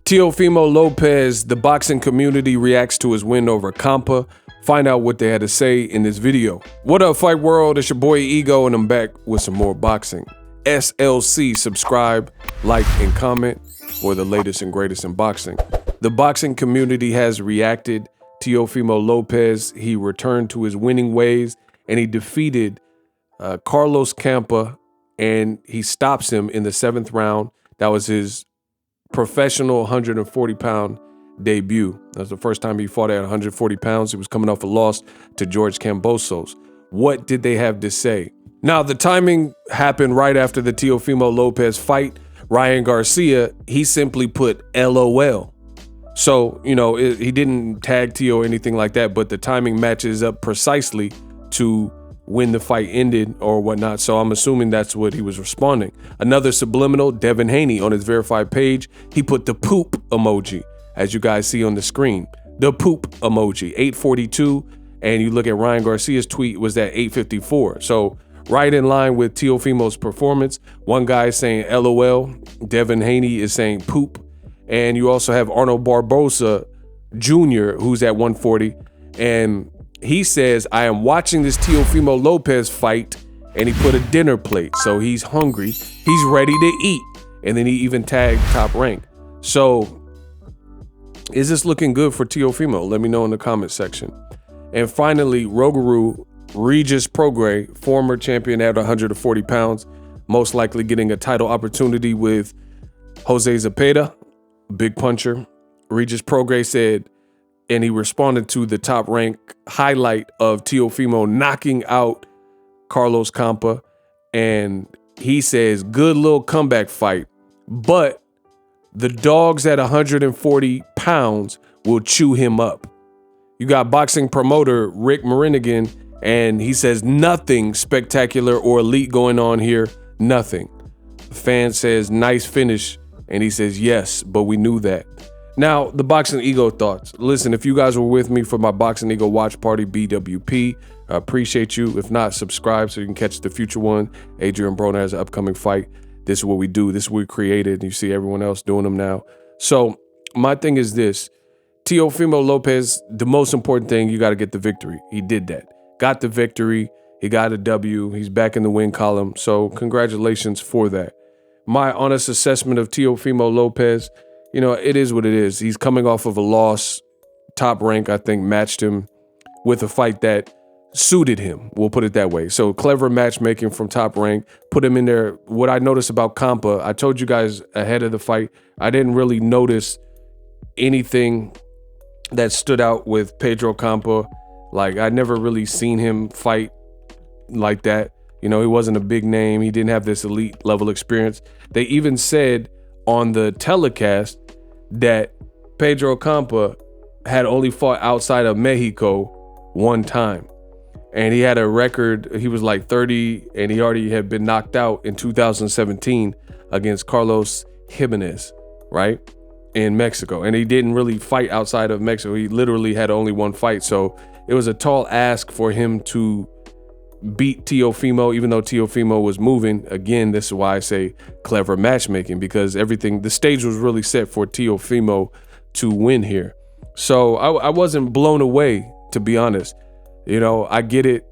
Teofimo Lopez, the boxing community reacts to his win over Campa. Find out what they had to say in this video. What up, Fight World? It's your boy Ego, and I'm back with some more boxing. SLC, subscribe, like, and comment for the latest and greatest in boxing. The boxing community has reacted. Teofimo Lopez, he returned to his winning ways, and he defeated Carlos Campa, and he stops him in the 7th round. That was his professional 140-pound debut. That was the first time he fought at 140 pounds. He was coming off a loss to George Kambosos. What did they have to say? Now, the timing happened right after the Teofimo Lopez fight. Ryan Garcia, he simply put LOL. So, you know, he didn't tag Teo or anything like that, but the timing matches up precisely to when the fight ended or whatnot. So I'm assuming that's what he was responding. Another subliminal, Devin Haney on his verified page, he put the poop emoji, as you guys see on the screen. The poop emoji, 8:42, and you look at Ryan Garcia's tweet was at 8:54. So right in line with Teofimo's performance. One guy is saying LOL, Devin Haney is saying poop, and you also have Arnold Barbosa Jr., who's at 140, and he says, I am watching this Teofimo Lopez fight, and he put a dinner plate. So he's hungry. He's ready to eat. And then he even tagged Top Rank. So is this looking good for Teofimo? Let me know in the comment section. And finally, Rougarou Regis Prograis, former champion at 140 pounds, most likely getting a title opportunity with Jose Zepeda, big puncher. Regis Prograis said, and he responded to the Top Rank highlight of Teofimo knocking out Carlos Campa. And he says, good little comeback fight, but the dogs at 140 pounds will chew him up. You got boxing promoter Rick Marinigan, and he says nothing spectacular or elite going on here, nothing. The fan says, nice finish, and he says, yes, but we knew that. Now, the Boxing Ego thoughts. Listen, if you guys were with me for my Boxing Ego watch party, BWP, I appreciate you. If not, subscribe so you can catch the future one. Adrian Broner has an upcoming fight. This is what we do. This is what we created. You see everyone else doing them now. So my thing is this. Teofimo Lopez, the most important thing, you got to get the victory. He did that. Got the victory. He got a W. He's back in the win column. So congratulations for that. My honest assessment of Teofimo Lopez, you know, it is what it is. He's coming off of a loss. Top Rank, I think, matched him with a fight that suited him. We'll put it that way. So clever matchmaking from Top Rank, put him in there. What I noticed about Campa, I told you guys ahead of the fight, I didn't really notice anything that stood out with Pedro Campa. Like, I never really seen him fight like that. You know, he wasn't a big name. He didn't have this elite level experience. They even said on the telecast that Pedro Campa had only fought outside of Mexico one time. And he had a record, he was like 30, and he already had been knocked out in 2017 against Carlos Jimenez, right? In Mexico. And he didn't really fight outside of Mexico. He literally had only one fight. So it was a tall ask for him to beat Teofimo, even though Teofimo was moving. Again, this is why I say clever matchmaking, because everything, the stage was really set for Teofimo to win here. So I wasn't blown away, to be honest. You know, I get it.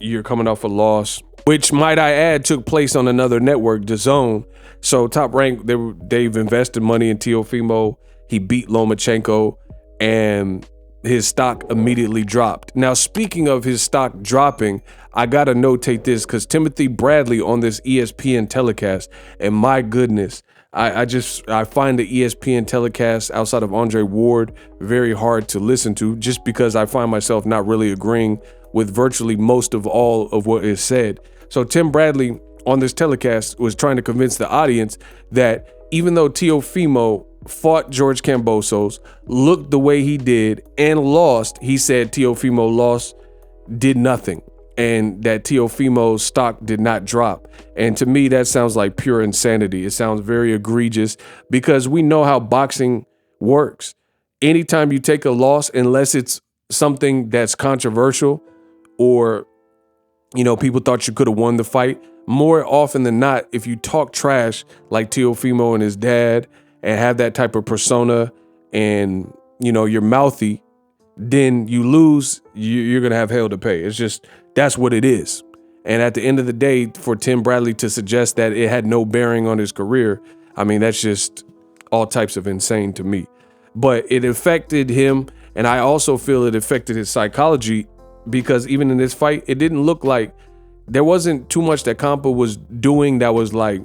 You're coming off a loss, which, might I add, took place on another network, DAZN. So Top Rank, they've invested money in Teofimo. He beat Lomachenko, and his stock immediately dropped. Now, speaking of his stock dropping, I gotta notate this, because Timothy Bradley on this ESPN telecast, and my goodness, I find the ESPN telecast outside of Andre Ward very hard to listen to, just because I find myself not really agreeing with virtually most of all of what is said. So Tim Bradley on this telecast was trying to convince the audience that even though Teofimo fought George Kambosos, looked the way he did, and lost, he said Teofimo lost, did nothing, and that Teofimo's stock did not drop. And to me, that sounds like pure insanity. It sounds very egregious, because we know how boxing works. Anytime you take a loss, unless it's something that's controversial, or, you know, people thought you could have won the fight, more often than not, if you talk trash like Teofimo and his dad and have that type of persona and, you know, you're mouthy, then you lose, you're going to have hell to pay. It's just, that's what it is. And at the end of the day, for Tim Bradley to suggest that it had no bearing on his career, I mean, that's just all types of insane to me. But it affected him, and I also feel it affected his psychology, because even in this fight, it didn't look like there wasn't too much that Campa was doing that was like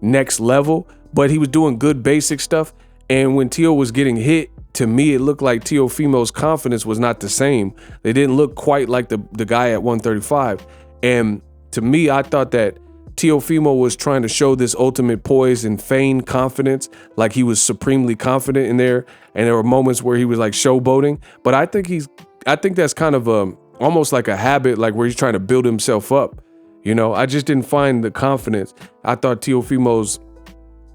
next level, but he was doing good basic stuff. And when Teo was getting hit, to me, it looked like Teofimo's confidence was not the same. They didn't look quite like the guy at 135. And to me, I thought that Teofimo was trying to show this ultimate poise and feign confidence, like he was supremely confident in there. And there were moments where he was like showboating. But I think that's kind of almost like a habit, like where he's trying to build himself up. You know, I just didn't find the confidence. I thought Teofimo's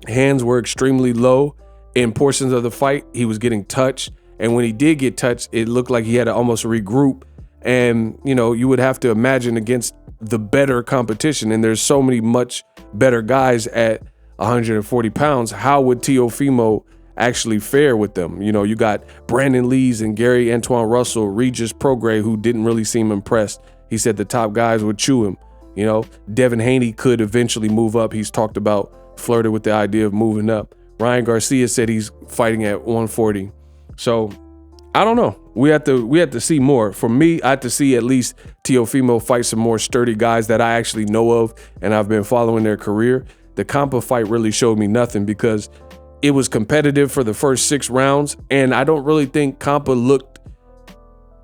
hands were extremely low. In portions of the fight, he was getting touched. And when he did get touched, it looked like he had to almost regroup. And, you know, you would have to imagine against the better competition. And there's so many much better guys at 140 pounds. How would Teofimo actually fare with them? You know, you got Brandon Lees and Gary Antoine Russell, Regis Prograis, who didn't really seem impressed. He said the top guys would chew him. You know, Devin Haney could eventually move up. He's talked about, flirted with the idea of moving up. Ryan Garcia said he's fighting at 140. So I don't know. We have to see more. For me, I have to see at least Teofimo fight some more sturdy guys that I actually know of and I've been following their career. The Campa fight really showed me nothing because it was competitive for the first 6 rounds, and I don't really think Campa looked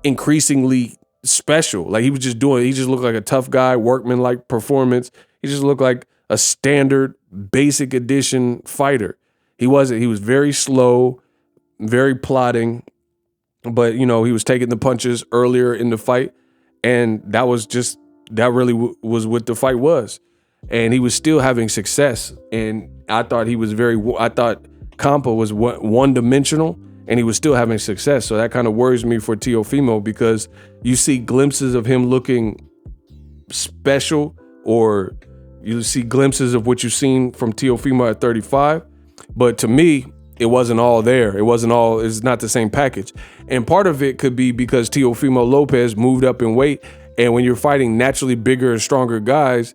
increasingly special. Like he just looked like a tough guy, workman-like performance. He just looked like a standard basic edition fighter. He wasn't. He was very slow, very plodding, but, you know, he was taking the punches earlier in the fight, and that really was what the fight was. And he was still having success, and I thought Campa was one-dimensional, and he was still having success. So that kind of worries me for Teofimo, because you see glimpses of him looking special, or you see glimpses of what you've seen from Teofimo at 35. But to me, it wasn't all there. It's not the same package. And part of it could be because Teofimo Lopez moved up in weight. And when you're fighting naturally bigger and stronger guys,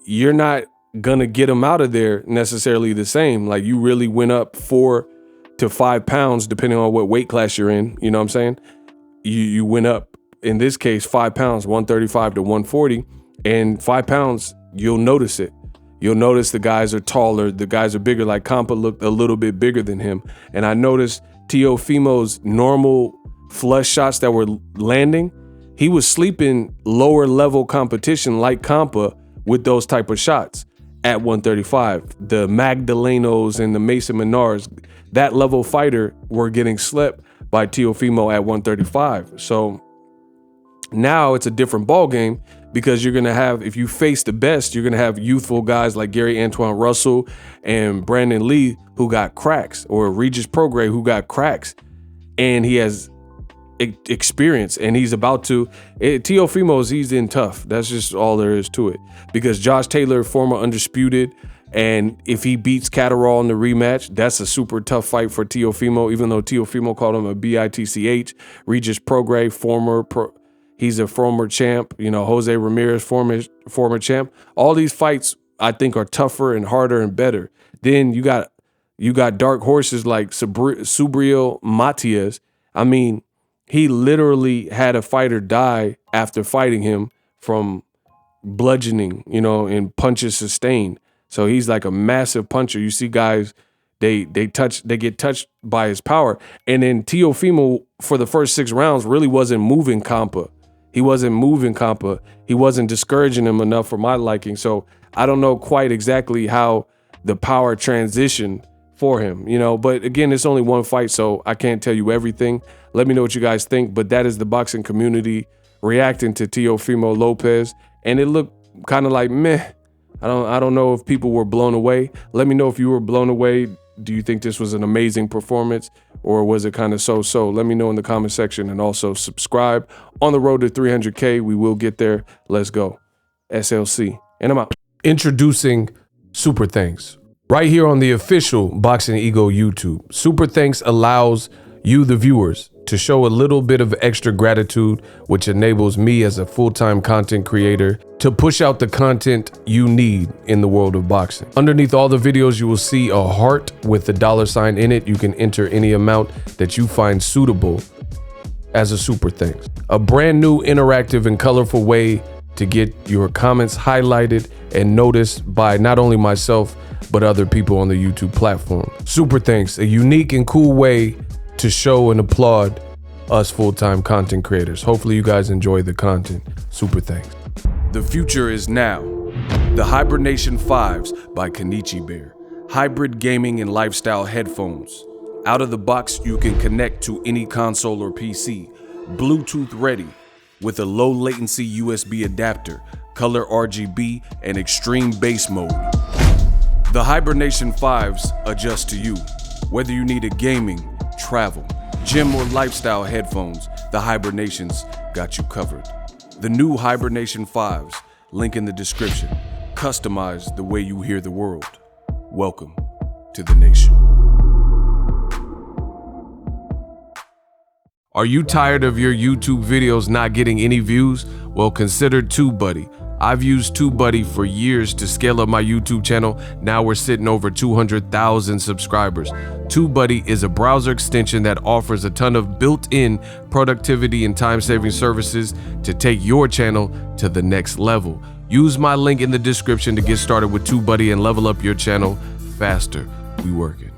you're not going to get them out of there necessarily the same. Like, you really went up 4 to 5 pounds, depending on what weight class you're in. You know what I'm saying? You went up, in this case, 5 pounds, 135 to 140. And 5 pounds, you'll notice it. You'll notice the guys are taller, the guys are bigger. Like Campa looked a little bit bigger than him. And I noticed Teofimo's normal flush shots that were landing, he was sleeping lower level competition like Campa with those type of shots at 135. The Magdalenos and the Mason Menards, that level fighter, were getting slept by Teofimo at 135. So now it's a different ball game, because you're going to have, if you face the best, you're going to have youthful guys like Gary Antoine Russell and Brandon Lee who got cracks, or Regis Prograis who got cracks, and he has experience, and he's about to, Teofimo's, he's in tough. That's just all there is to it, because Josh Taylor, former undisputed, and if he beats Catterall in the rematch, that's a super tough fight for Teofimo, even though Teofimo called him a bitch. Regis Prograis, he's a former champ, you know, Jose Ramirez, former champ. All these fights, I think, are tougher and harder and better. Then you got dark horses like Subriel Matias. I mean, he literally had a fighter die after fighting him from bludgeoning, you know, and punches sustained. So he's like a massive puncher. You see guys, they get touched by his power. And then Teofimo, for the first 6 rounds, really wasn't moving Campa. He wasn't discouraging him enough for my liking. So I don't know quite exactly how the power transitioned for him, you know, but again, it's only one fight, so I can't tell you everything. Let me know what you guys think, but that is the boxing community reacting to Teofimo Lopez, and it looked kind of like meh. I don't know if people were blown away. Let me know if you were blown away. Do you think this was an amazing performance, or was it kind of so-so? Let me know in the comment section, and also subscribe. On the road to 300K, we will get there. Let's go. SLC. And I'm out. Introducing Super Thanks. right here on the official Boxing Ego YouTube. Super thanks allows you, the viewers, to show a little bit of extra gratitude, which enables me as a full-time content creator to push out the content you need in the world of boxing. Underneath all the videos, you will see a heart with the $sign in it. You can enter any amount that you find suitable as a super thanks. A brand new interactive and colorful way to get your comments highlighted and noticed by not only myself, but other people on the YouTube platform. Super thanks, a unique and cool way to show and applaud us full-time content creators. Hopefully you guys enjoy the content. Super thanks. The future is now. The Hibernation 5s by Kenichi Bear. Hybrid gaming and lifestyle headphones. Out of the box, you can connect to any console or PC. Bluetooth ready with a low latency USB adapter, color RGB, and extreme bass mode. The Hibernation 5s adjust to you. Whether you need a gaming, travel, gym, or lifestyle headphones, the Hibernations got you covered. The new Hibernation 5s, link in the description. Customize the way you hear the world. Welcome to the nation. Are you tired of your YouTube videos not getting any views? Well, consider TubeBuddy. I've used TubeBuddy for years to scale up my YouTube channel. Now we're sitting over 200,000 subscribers. TubeBuddy is a browser extension that offers a ton of built-in productivity and time-saving services to take your channel to the next level. Use my link in the description to get started with TubeBuddy and level up your channel faster. We working.